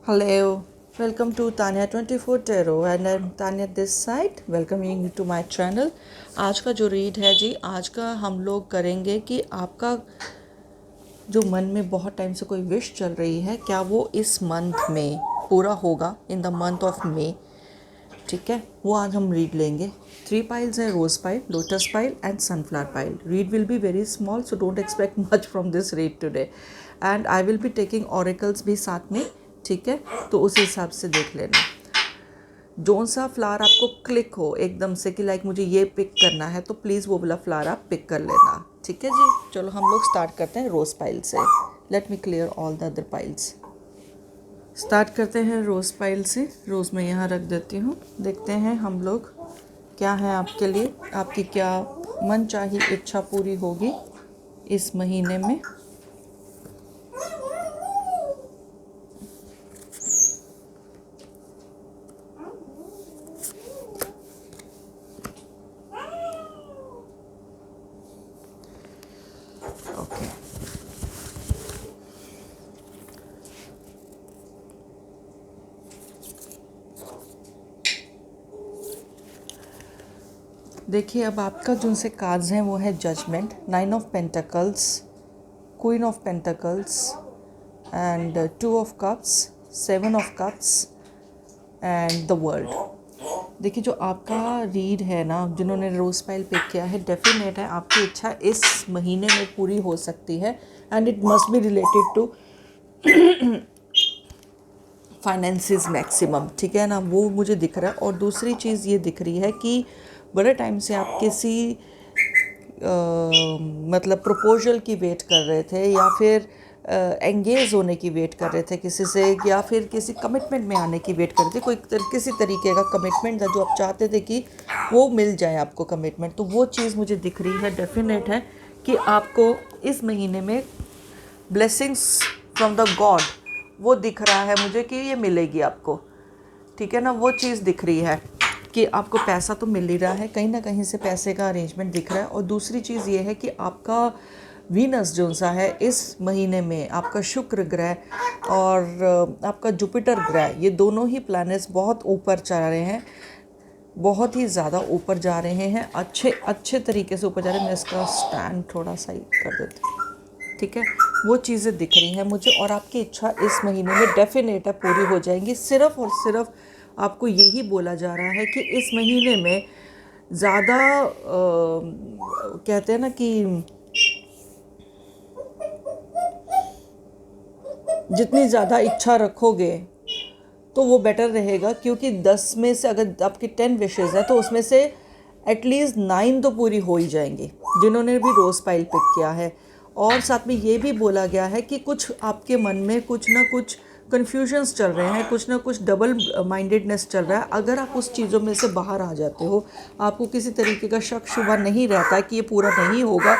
Hello, welcome to Tanya 24 Tarot and I'm Tanya this side. Welcoming you to my channel. आज का जो read है जी, आज का हम लोग करेंगे कि आपका जो मन में बहुत टाइम से कोई विश चल रही है, क्या वो इस मंथ में पूरा होगा, in the month of May. ठीक है, वो आज हम रीड लेंगे। 3 पाइल्स हैं, rose pile, lotus pile and sunflower pile. Read will be very small, so don't expect much from this read today. And I will be taking oracles भी साथ में। ठीक है, तो उस हिसाब से देख लेना। जोन सा फ्लावर आपको क्लिक हो एकदम से कि लाइक मुझे ये पिक करना है, तो प्लीज़ वो वाला फ्लावर आप पिक कर लेना। ठीक है जी, चलो हम लोग स्टार्ट करते हैं रोज़ पाइल से। Let me clear all the other piles. Start करते हैं रोज़ पाइल से। रोज़ मैं यहाँ रख देती हूँ। देखते हैं हम लोग क्या है आपके लिए, आपकी क्या मन चाही इच्छा पूरी होगी इस महीने में। ओके, देखिए अब आपका जो से कार्ड्स हैं वो है judgement, 9 of pentacles, queen of pentacles and 2 of cups, 7 of cups and the world. देखिए जो आपका रीड है ना, जिन्होंने रोज पाइल पिक किया है, डेफिनेट है आपकी इच्छा इस महीने में पूरी हो सकती है and it must be related to finances maximum. ठीक है ना, वो मुझे दिख रहा है। और दूसरी चीज़ ये दिख रही है कि बड़े टाइम से आप किसी मतलब प्रपोजल की वेट कर रहे थे, या फिर एंगेज होने की वेट कर रहे थे किसी से, या फिर किसी कमिटमेंट में आने की वेट कर रहे थे। किसी तरीके का कमिटमेंट था जो आप चाहते थे कि वो मिल जाए आपको कमिटमेंट, तो वो चीज़ मुझे दिख रही है। डेफिनेट है कि आपको इस महीने में ब्लेसिंग्स फ्रॉम द गॉड वो दिख रहा है मुझे कि ये मिलेगी आपको। ठीक है ना, वो चीज़ दिख रही है कि आपको पैसा तो मिल ही रहा है, कहीं ना कहीं से पैसे का अरेंजमेंट दिख रहा है। और दूसरी चीज़ ये है कि आपका वीनस जो सा है इस महीने में, आपका शुक्र ग्रह और आपका जुपिटर ग्रह, ये दोनों ही प्लैनेट्स बहुत ऊपर जा रहे हैं, बहुत ही ज़्यादा ऊपर जा रहे हैं, अच्छे तरीके से ऊपर जा रहे हैं। मैं इसका स्टैंड थोड़ा सा ही कर देती हूँ। ठीक है, वो चीज़ें दिख रही हैं मुझे। और आपकी इच्छा इस महीने में डेफिनेट है पूरी हो जाएंगी। सिर्फ और सिर्फ आपको यही बोला जा रहा है कि इस महीने में ज़्यादा कहते हैं ना कि जितनी ज़्यादा इच्छा रखोगे तो वो बेटर रहेगा, क्योंकि 10 में से अगर आपकी 10 विशेज़ है तो उसमें से एटलीस्ट 9 तो पूरी हो ही जाएंगी जिन्होंने भी रोज़ पाइल पिक किया है। और साथ में ये भी बोला गया है कि कुछ आपके मन में कुछ ना कुछ कन्फ्यूजन्स चल रहे हैं, कुछ ना कुछ डबल माइंडेडनेस चल रहा है। अगर आप उस चीज़ों में से बाहर आ जाते हो, आपको किसी तरीके का शक शुबा नहीं रहता है कि ये पूरा नहीं होगा,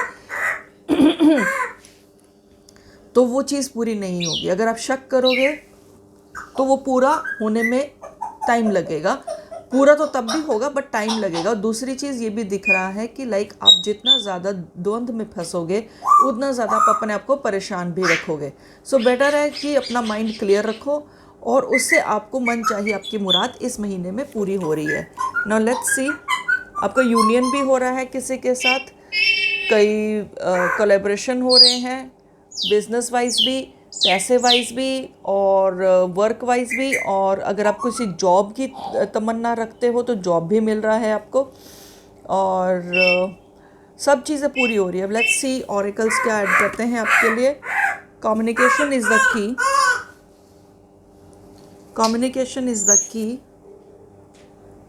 तो वो चीज़ पूरी नहीं होगी। अगर आप शक करोगे तो वो पूरा होने में टाइम लगेगा। पूरा तो तब भी होगा बट टाइम लगेगा। और दूसरी चीज़ ये भी दिख रहा है कि लाइक आप जितना ज़्यादा द्वंद्व में फंसोगे उतना ज़्यादा आप अपने आप को परेशान भी रखोगे। सो बेटर है कि अपना माइंड क्लियर रखो और उससे आपको मन चाहिए आपकी मुराद इस महीने में पूरी हो रही है। नाउ लेट्स सी, आपका यूनियन भी हो रहा है किसी के साथ, कई कोलैबोरेशन हो रहे हैं, बिजनेस वाइज भी, पैसे वाइज भी और वर्क वाइज भी। और अगर आप किसी जॉब की तमन्ना रखते हो तो जॉब भी मिल रहा है आपको। और सब चीज़ें पूरी हो रही है। लेट्स सी ऑरेकल्स क्या ऐड करते हैं आपके लिए। Communication is the key, communication is the key,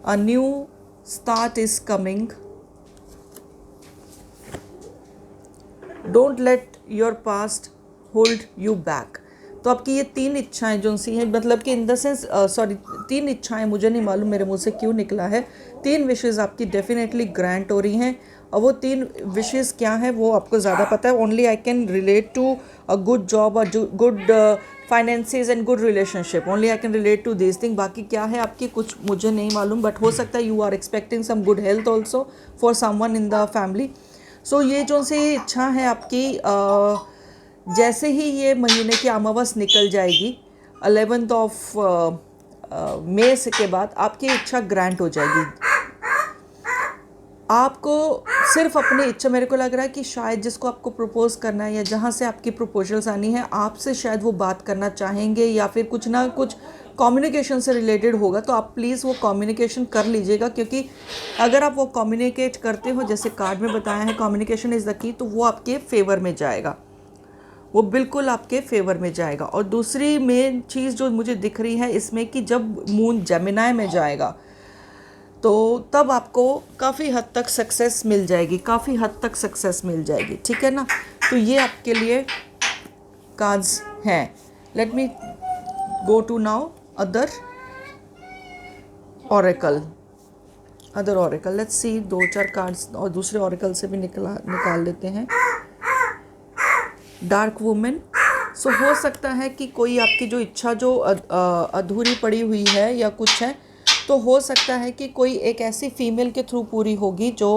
a new start is coming, don't let your past hold you back. तो आपकी ये 3 इच्छाएं जो सी हैं, मतलब कि इन द सेंस सॉरी 3 इच्छाएं, मुझे नहीं मालूम मेरे मुंह से क्यों निकला है, 3 विशेज़ आपकी डेफिनेटली ग्रांट हो रही हैं। और वो 3 विशेज़ क्या हैं वो आपको ज़्यादा पता है। Only I can relate to a good job, a good finances and good relationship, only I can relate to this thing. बाकी क्या है आपकी कुछ मुझे नहीं मालूम, बट हो सकता है you are expecting some good health also for someone in the family. So ये जो सी इच्छा है आपकी, जैसे ही ये महीने की अमावस निकल जाएगी 11th ऑफ मई से के बाद आपकी इच्छा ग्रांट हो जाएगी। आपको सिर्फ अपनी इच्छा, मेरे को लग रहा है कि शायद जिसको आपको प्रपोज करना है या जहाँ से आपकी प्रपोजल्स आनी है, आपसे शायद वो बात करना चाहेंगे या फिर कुछ ना कुछ कम्युनिकेशन से रिलेटेड होगा। तो आप प्लीज़ वो कम्युनिकेशन कर लीजिएगा, क्योंकि अगर आप वो कम्युनिकेट करते हो जैसे कार्ड में बताया है कम्युनिकेशन इज़ द की, तो वो आपके फेवर में जाएगा, वो बिल्कुल आपके फेवर में जाएगा। और दूसरी मेन चीज़ जो मुझे दिख रही है इसमें कि जब मून जेमिनाई में जाएगा तो तब आपको काफ़ी हद तक सक्सेस मिल जाएगी, काफ़ी हद तक सक्सेस मिल जाएगी, ठीक है ना। तो ये आपके लिए कार्ड्स हैं। Let me go to now other oracle. Let's see, 2-4 cards और दूसरे ऑरेकल से भी निकाल लेते हैं। Dark women. सो हो सकता है कि कोई आपकी जो इच्छा जो अधूरी पड़ी हुई है या कुछ है, तो हो सकता है कि कोई एक ऐसी फीमेल के थ्रू पूरी होगी जो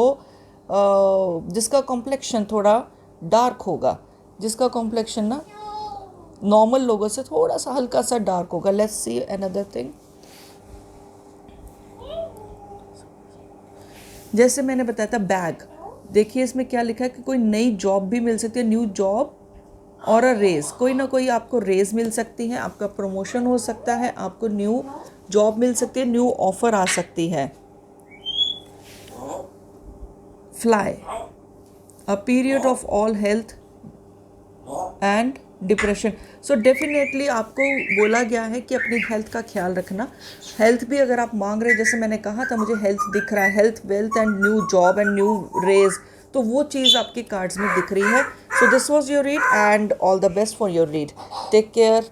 जिसका कॉम्प्लेक्शन थोड़ा डार्क होगा, जिसका कॉम्प्लेक्शन ना नॉर्मल लोगों से थोड़ा सा हल्का सा डार्क होगा। Let's see another thing. जैसे मैंने बताया था बैग, देखिए इसमें क्या लिखा है कि कोई नई जॉब भी मिल सकती है, न्यू जॉब और अ रेज। कोई ना कोई आपको रेज मिल सकती है, आपका प्रमोशन हो सकता है, आपको न्यू जॉब मिल सकती है, न्यू ऑफर आ सकती है। Fly, a period of all health and depression. So definitely आपको बोला गया है कि अपनी हेल्थ का ख्याल रखना। हेल्थ भी अगर आप मांग रहे, जैसे मैंने कहा था मुझे हेल्थ दिख रहा है, health, wealth and new job and new raise, तो वो चीज़ आपके कार्ड्स में दिख रही है। So this was your read and all the best for your read. Take care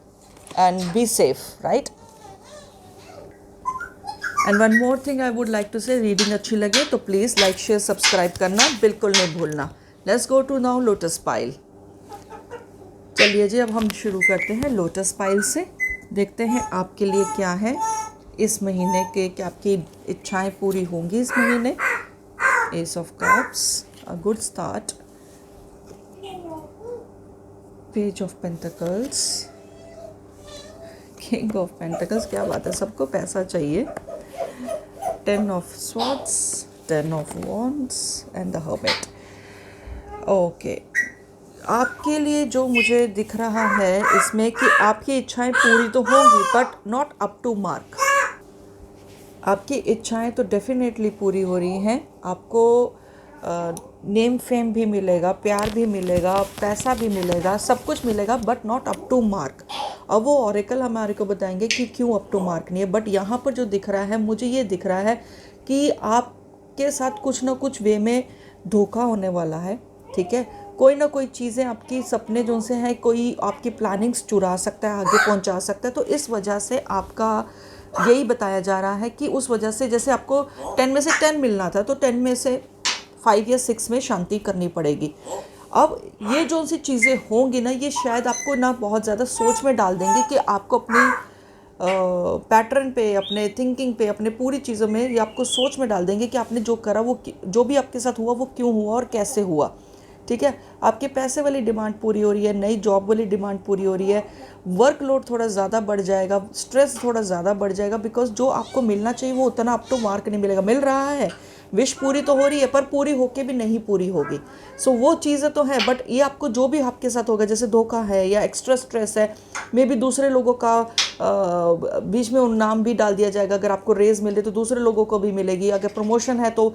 and be safe, right. And one more thing I would like to say, reading अच्छी लगे तो प्लीज़ लाइक शेयर सब्सक्राइब करना बिल्कुल नहीं भूलना। Let's go to now lotus pile. चलिए जी, अब हम शुरू करते हैं लोटस पाइल से। देखते हैं आपके लिए क्या है इस महीने के, क्या आपकी इच्छाएं पूरी होंगी इस महीने। S of cups, a good start. Page of pentacles, king of pentacles, क्या बात है, सबको पैसा चाहिए। 10 of swords, 10 of wands and the hermit. Okay, आपके लिए जो मुझे दिख रहा है इसमें कि आपकी इच्छाएं पूरी तो होंगी but not up to mark. आपकी इच्छाएं तो डेफिनेटली पूरी हो रही हैं, आपको नेम फेम भी मिलेगा, प्यार भी मिलेगा, पैसा भी मिलेगा, सब कुछ मिलेगा but not up to mark. अब वो ऑरेकल हमारे को बताएंगे कि क्यों अप टू मार्क नहीं है, बट यहाँ पर जो दिख रहा है मुझे ये दिख रहा है कि आपके साथ कुछ ना कुछ वे में धोखा होने वाला है, ठीक है। कोई ना कोई चीज़ें आपकी सपने जो से हैं, कोई आपकी प्लानिंग्स चुरा सकता है, आगे पहुंचा सकता है। तो इस वजह से आपका यही बताया जा रहा है कि उस वजह से जैसे आपको 10 में से 10 मिलना था तो 10 में से 5 या 6 में शांति करनी पड़ेगी। अब ये जो सी चीज़ें होंगी ना, ये शायद आपको ना बहुत ज़्यादा सोच में डाल देंगे कि आपको अपनी पैटर्न पे, अपने थिंकिंग पे, अपने पूरी चीज़ों में ये आपको सोच में डाल देंगे कि आपने जो करा वो जो भी आपके साथ हुआ वो क्यों हुआ और कैसे हुआ, ठीक है। आपके पैसे वाली डिमांड पूरी हो रही है, नई जॉब वाली डिमांड पूरी हो रही है, वर्कलोड थोड़ा ज़्यादा बढ़ जाएगा, स्ट्रेस थोड़ा ज़्यादा बढ़ जाएगा, बिकॉज जो आपको मिलना चाहिए वो उतना अप टू मार्क नहीं मिलेगा। मिल रहा है, विश पूरी तो हो रही है पर पूरी होके भी नहीं पूरी होगी। सो वो चीज़ें तो है, बट ये आपको जो भी आपके साथ होगा, जैसे धोखा है या एक्स्ट्रा स्ट्रेस है, मे बी दूसरे लोगों का बीच में उन नाम भी डाल दिया जाएगा। अगर आपको रेज मिल रही तो दूसरे लोगों को भी मिलेगी, अगर प्रमोशन है तो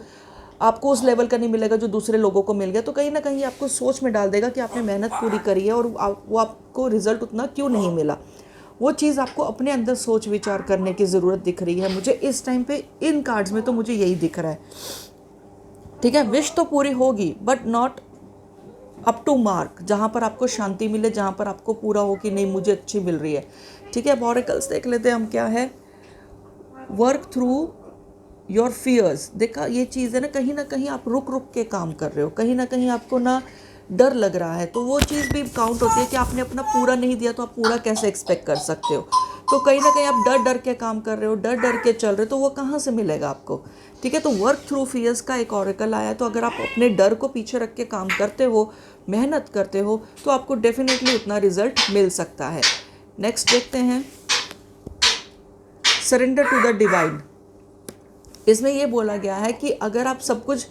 आपको उस लेवल का नहीं मिलेगा जो दूसरे लोगों को मिल गया। तो कहीं ना कहीं आपको सोच में डाल देगा कि आपने मेहनत पूरी करी है और वो आपको रिजल्ट उतना क्यों नहीं मिला। वो चीज़ आपको अपने अंदर सोच विचार करने की ज़रूरत दिख रही है मुझे इस टाइम पे। इन कार्ड्स में तो मुझे यही दिख रहा है, ठीक है। विश तो पूरी होगी but not up to mark, जहाँ पर आपको शांति मिले, जहाँ पर आपको पूरा हो कि नहीं मुझे अच्छी मिल रही है, ठीक है। ऑरेकल्स देख लेते हैं हम क्या है। वर्क थ्रू योर फियर्स, देखा ये चीज़ है ना कहीं आप रुक रुक के काम कर रहे हो, कहीं ना कहीं आपको ना डर लग रहा है, तो वो चीज़ भी काउंट होती है कि आपने अपना पूरा नहीं दिया तो आप पूरा कैसे एक्सपेक्ट कर सकते हो। तो कहीं ना कहीं आप डर डर के काम कर रहे हो, डर डर के चल रहे हो, तो वो कहाँ से मिलेगा आपको, ठीक है। तो वर्क थ्रू फियर्स का एक ऑरेकल आया, तो अगर आप अपने डर को पीछे रख के काम करते हो, मेहनत करते हो, तो आपको डेफिनेटली उतना रिजल्ट मिल सकता है। नेक्स्ट देखते हैं सरेंडर टू द डिवाइन। इसमें ये बोला गया है कि अगर आप सब कुछ,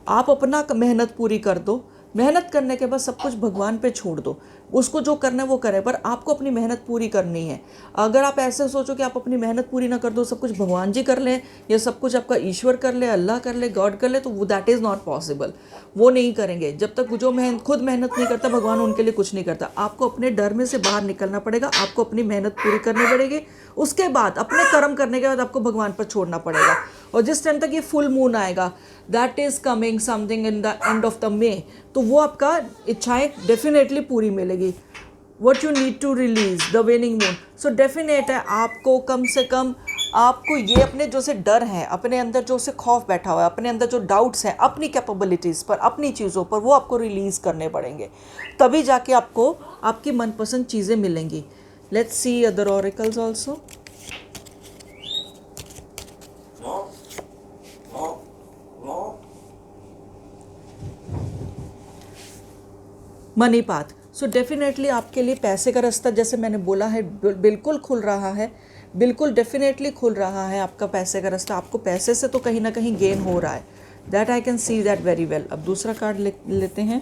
आप अपना मेहनत पूरी कर दो, मेहनत करने के बाद सब कुछ भगवान पे छोड़ दो, उसको जो करना है वो करे, पर आपको अपनी मेहनत पूरी करनी है। अगर आप ऐसे सोचो कि आप अपनी मेहनत पूरी ना कर दो, सब कुछ भगवान जी कर लें या सब कुछ आपका ईश्वर कर ले, अल्लाह कर ले, गॉड कर ले, तो वो दैट इज़ नॉट पॉसिबल। वो नहीं करेंगे जब तक जो खुद मेहनत नहीं करता, भगवान उनके लिए कुछ नहीं करता। आपको अपने डर में से बाहर निकलना पड़ेगा, आपको अपनी मेहनत पूरी करनी पड़ेगी, उसके बाद अपने कर्म करने के बाद आपको भगवान पर छोड़ना पड़ेगा। और जिस टाइम तक ये फुल मून आएगा, that is coming something in the end of the May, तो वो आपका इच्छाएं डेफिनेटली पूरी मिलेगी। What you need to release the waning moon. So definite है आपको कम से कम, आपको ये अपने जो से डर है, अपने अंदर जो से खौफ बैठा हुआ है, अपने अंदर जो डाउट्स हैं अपनी कैपेबिलिटीज़ पर, अपनी चीज़ों पर, वो आपको रिलीज़ करने पड़ेंगे, तभी जाके आपको आपकी मनपसंद चीज़ें मिलेंगी। Let's see other oracles also. Money path. So definitely आपके लिए पैसे का रास्ता, जैसे मैंने बोला है, बिल्कुल खुल रहा है, बिल्कुल डेफिनेटली खुल रहा है आपका पैसे का रास्ता। आपको पैसे से तो कहीं ना कहीं गेन हो रहा है, that I can see that very well. अब दूसरा कार्ड लेते हैं,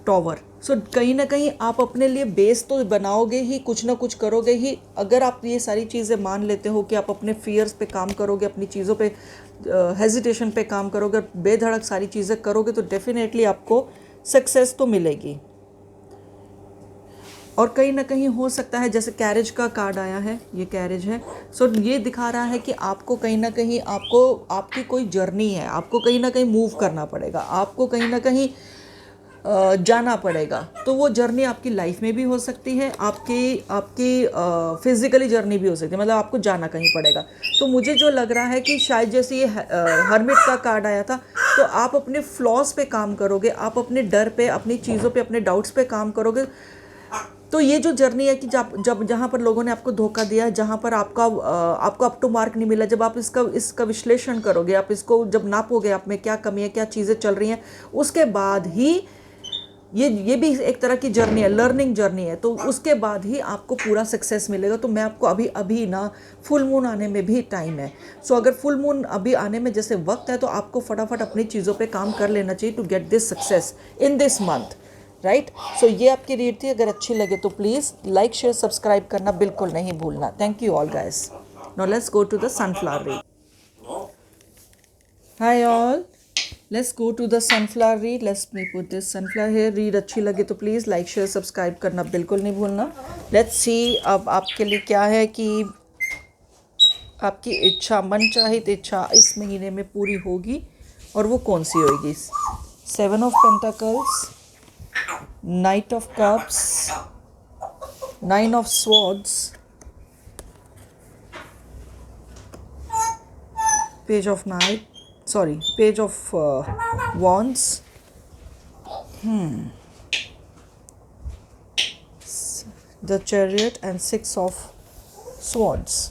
टॉवर। सो कहीं ना कहीं आप अपने लिए बेस तो बनाओगे ही, कुछ ना कुछ करोगे ही। अगर आप ये सारी चीज़ें मान लेते हो कि आप अपने फियर्स पे काम करोगे, अपनी चीज़ों पे हेजिटेशन पे काम करोगे, बेधड़क सारी चीज़ें करोगे, तो डेफिनेटली आपको सक्सेस तो मिलेगी। और कहीं ना कहीं हो सकता है, जैसे कैरेज का कार्ड आया है, ये कैरेज है। सो ये दिखा रहा है कि आपको कहीं ना कहीं, आपको आपकी कोई जर्नी है, आपको कहीं ना कहीं मूव करना पड़ेगा, आपको कहीं ना कहीं जाना पड़ेगा। तो वो जर्नी आपकी लाइफ में भी हो सकती है, आपकी फिजिकली जर्नी भी हो सकती है, मतलब आपको जाना कहीं पड़ेगा। तो मुझे जो लग रहा है कि शायद जैसे ये हर्मिट का कार्ड आया था, तो आप अपने फ्लॉज पे काम करोगे, आप अपने डर पे, अपनी चीज़ों पे, अपने डाउट्स पे काम करोगे। तो ये जो जर्नी है कि जब जहाँ पर लोगों ने आपको धोखा दिया, जहाँ पर आपको अप टू मार्क नहीं मिला, जब आप इसका विश्लेषण करोगे, आप इसको जब नापोगे, आप में क्या कमी है, क्या चीज़ें चल रही हैं, उसके बाद ही ये भी एक तरह की जर्नी है, लर्निंग जर्नी है। तो उसके बाद ही आपको पूरा सक्सेस मिलेगा। तो मैं आपको अभी ना, फुल मून आने में भी टाइम है। सो अगर फुल मून अभी आने में जैसे वक्त है, तो आपको फटाफट अपनी चीज़ों पे काम कर लेना चाहिए to get this success in this month, right. So ये आपकी रीड थी। अगर अच्छी लगे तो प्लीज़ लाइक, शेयर, सब्सक्राइब करना बिल्कुल नहीं भूलना। Thank you all guys. Now let's go to the sunflower read. Hi all, let's go to the sunflower read. Let's me put this sunflower here. Read अच्छी लगे तो प्लीज़ लाइक, शेयर, सब्सक्राइब करना बिल्कुल नहीं भूलना। लेट्स सी अब आपके लिए क्या है कि आपकी इच्छा, मनचाहित इच्छा इस महीने में पूरी होगी, और वो कौन सी होगी। 7 of pentacles, Knight of Cups, 9 of Swords, Page of Wands, the Chariot, and 6 of Swords.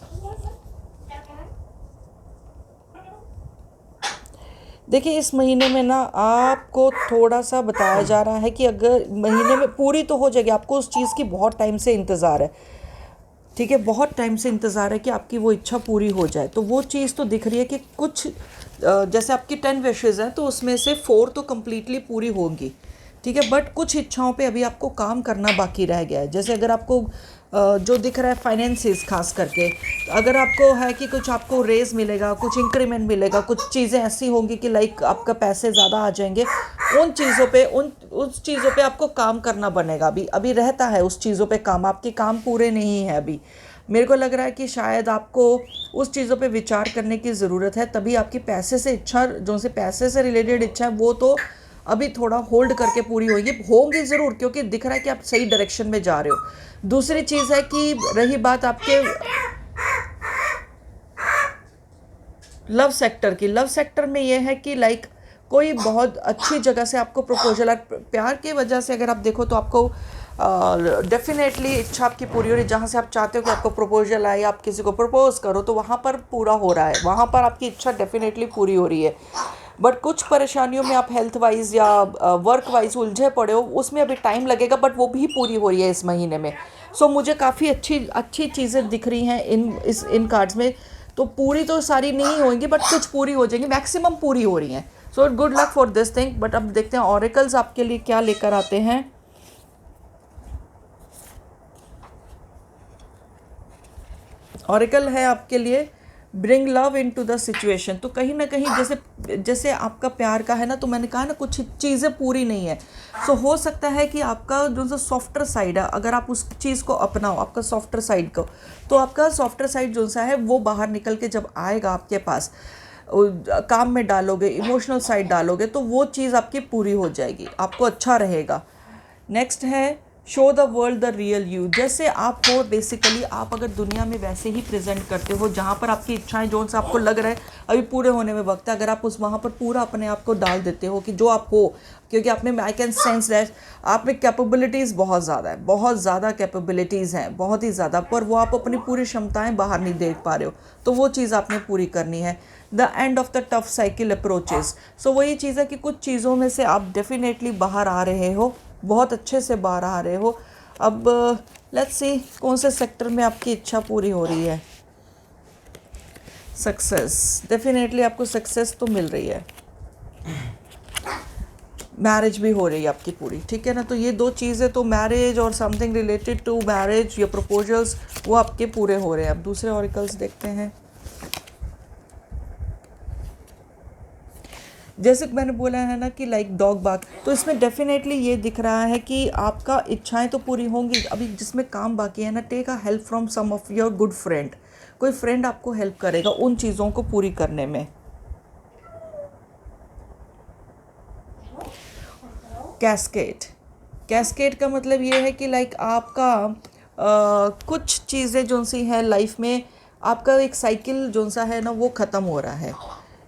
देखिए, इस महीने में ना आपको थोड़ा सा बताया जा रहा है कि अगर महीने में पूरी तो हो जाएगी, आपको उस चीज़ की बहुत टाइम से इंतज़ार है, ठीक है, बहुत टाइम से इंतज़ार है कि आपकी वो इच्छा पूरी हो जाए। तो वो चीज़ तो दिख रही है कि कुछ, जैसे आपकी 10 विशेज़ हैं, तो उसमें से 4 तो कम्प्लीटली पूरी होंगी, ठीक है, बट कुछ इच्छाओं पे अभी आपको काम करना बाकी रह गया है। जैसे अगर आपको जो दिख रहा है फाइनेंसिस, खास करके अगर आपको है कि कुछ आपको रेज़ मिलेगा, कुछ इंक्रीमेंट मिलेगा, कुछ चीज़ें ऐसी होंगी कि लाइक आपका पैसे ज़्यादा आ जाएंगे, उन चीज़ों पे उस चीज़ों पे आपको काम करना बनेगा। अभी रहता है उस चीज़ों पे काम, आपके काम पूरे नहीं हैं अभी। मेरे को लग रहा है कि शायद आपको उस चीज़ों पे विचार करने की ज़रूरत है, तभी आपकी पैसे से इच्छा, जो से पैसे से रिलेटेड इच्छा है, वो तो अभी थोड़ा होल्ड करके पूरी होंगी ज़रूर, क्योंकि दिख रहा है कि आप सही डायरेक्शन में जा रहे हो। दूसरी चीज़ है कि रही बात आपके लव सेक्टर की, लव सेक्टर में ये है कि लाइक कोई बहुत अच्छी जगह से आपको प्रपोजल, प्यार की वजह से अगर आप देखो तो आपको डेफिनेटली इच्छा आपकी पूरी हो रही है। जहाँ से आप चाहते हो कि आपको प्रपोजल आए, आप किसी को प्रपोज करो, तो वहाँ पर पूरा हो रहा है, वहाँ पर आपकी इच्छा डेफिनेटली पूरी हो रही है। बट कुछ परेशानियों में आप हेल्थ वाइज या वर्क वाइज उलझे पड़े हो, उसमें अभी टाइम लगेगा, बट वो भी पूरी हो रही है इस महीने में। सो मुझे काफ़ी अच्छी अच्छी चीज़ें दिख रही हैं इन कार्ड्स में। तो पूरी तो सारी नहीं होंगी, बट कुछ पूरी हो जाएंगी, मैक्सिमम पूरी हो रही हैं। So good luck for this thing. But अब देखते हैं ऑरेकल्स आपके लिए क्या लेकर आते हैं। ऑरेकल है आपके लिए bring love into the situation. तो कहीं ना कहीं जैसे जैसे आपका प्यार का है ना, तो मैंने कहा ना कुछ चीज़ें पूरी नहीं है। सो हो सकता है कि आपका जो सा सॉफ्टर साइड है, अगर आप उस चीज़ को अपनाओ, आपका सॉफ्टर साइड को, तो आपका सॉफ्टर साइड जो सा है वो बाहर निकल के जब आएगा आपके पास, काम में डालोगे, इमोशनल साइड डालोगे, तो वो चीज़ आपकी पूरी हो जाएगी, आपको अच्छा रहेगा। नेक्स्ट है show the world the real you. जैसे आप हो, बेसिकली आप अगर दुनिया में वैसे ही प्रेजेंट करते हो, जहाँ पर आपकी इच्छाएं जो सा आपको लग रहा है अभी पूरे होने में वक्त है, अगर आप उस वहाँ पर पूरा अपने आप को डाल देते हो कि जो आप हो, क्योंकि आप में आई कैन सेंस दैट आप में कैपेबिलिटीज़ बहुत ज़्यादा है, बहुत ज़्यादा कैपेबिलिटीज़ हैं, बहुत ही ज़्यादा, पर वो आप अपनी पूरी क्षमताएँ बाहर नहीं देख पा रहे हो, तो वो चीज़ आपने पूरी करनी है। The end of the tough cycle approaches. So वही चीज़ है कि कुछ चीज़ों में से आप डेफिनेटली बाहर आ रहे हो, बहुत अच्छे से बाहर आ रहे हो। अब लेट्स सी कौन से सेक्टर में आपकी इच्छा पूरी हो रही है। सक्सेस, डेफिनेटली आपको सक्सेस तो मिल रही है, मैरिज भी हो रही है आपकी पूरी, ठीक है ना। तो ये दो चीज़ें, तो मैरिज और समथिंग रिलेटेड टू मैरिज या प्रपोजल्स, वो आपके पूरे हो रहे हैं। अब दूसरे ऑरिकल्स देखते हैं। जैसे मैंने बोला है ना कि लाइक डॉग बाग, तो इसमें डेफिनेटली ये दिख रहा है कि आपका इच्छाएं तो पूरी होंगी, अभी जिसमें काम बाकी है ना, take a help from some of your good friend. कोई फ्रेंड आपको हेल्प करेगा उन चीज़ों को पूरी करने में। कैस्केड, कैस्केड का मतलब ये है कि लाइक आपका कुछ चीज़ें जो सी हैं लाइफ में, आपका एक साइकिल जो सा है ना वो ख़त्म हो रहा है,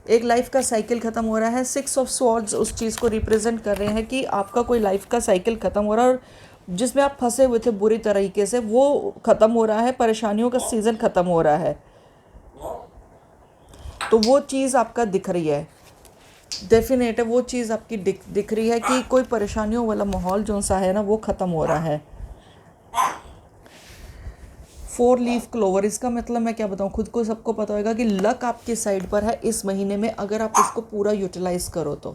एक लाइफ का साइकिल ख़त्म हो रहा है। 6 ऑफ स्वॉर्ड्स उस चीज़ को रिप्रेजेंट कर रहे हैं कि आपका कोई लाइफ का साइकिल ख़त्म हो रहा है, और जिसमें आप फंसे हुए थे बुरी तरीके से वो ख़त्म हो रहा है, परेशानियों का सीज़न ख़त्म हो रहा है। तो वो चीज़ आपका दिख रही है, डेफिनेट है वो चीज़ आपकी दिख रही है कि कोई परेशानियों वाला माहौल जो सा है ना वो ख़त्म हो रहा है। 4 लीफ क्लोवर, इसका मतलब मैं क्या बताऊँ, खुद को सबको पता होगा कि लक आपकी साइड पर है इस महीने में। अगर आप उसको पूरा यूटिलाइज़ करो, तो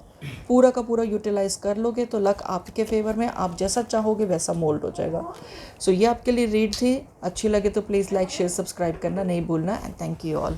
पूरा का पूरा यूटिलाइज़ कर लोगे तो लक आपके फेवर में, आप जैसा चाहोगे वैसा मोल्ड हो जाएगा। सो ये आपके लिए रीड थी। अच्छी लगे तो प्लीज़ लाइक शेयर सब्सक्राइब करना नहीं भूलना। And thank you all.